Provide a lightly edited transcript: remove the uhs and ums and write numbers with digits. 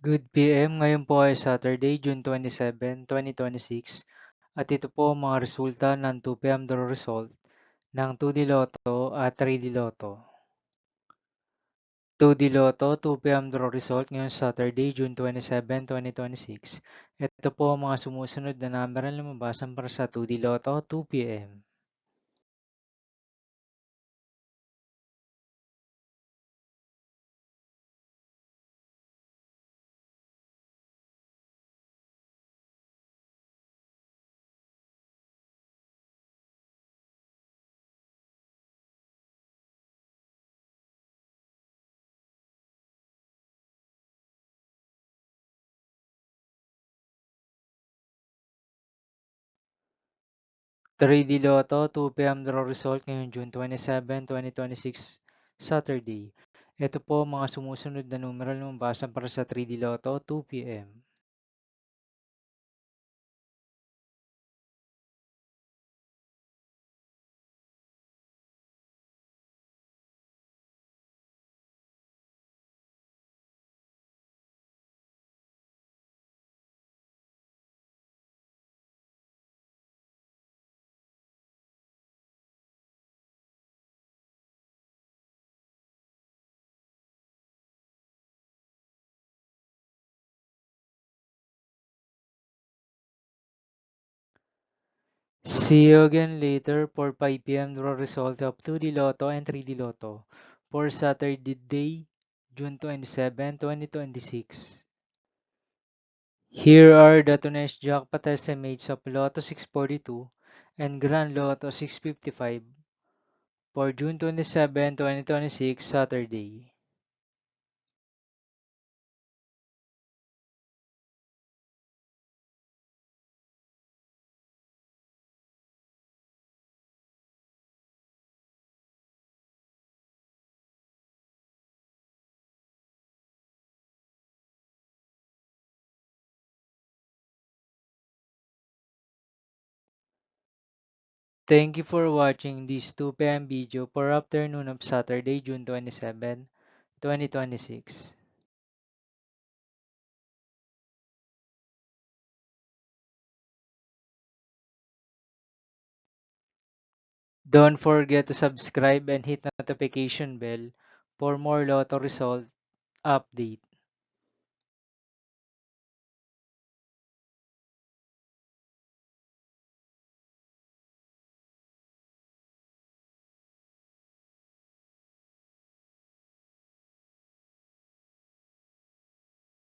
Good PM, ngayon po ay Saturday, June 27, 2026 at ito po ang mga resulta ng 2 PM draw result ng 2D Lotto at 3D Lotto. 2D Lotto, 2 PM draw result ngayong Saturday, June 27, 2026. Ito po ang mga sumusunod na number na lumabasan para sa 2D Lotto, 2 PM. 3D Lotto, 2 PM draw result ngayong June 27, 2026, Saturday. Ito po ang mga sumusunod na numero na lumabasan para sa 3D Lotto, 2 PM. See you again later for 5 PM draw result of 2D Lotto and 3D Lotto for Saturday, June 27, 2026. Here are the today's jackpot estimates of Lotto 642 and Grand Lotto 655 for June 27, 2026, Saturday. Thank you for watching this 2 PM video for afternoon of Saturday, June 27, 2026. Don't forget to subscribe and hit notification bell for more Lotto result update.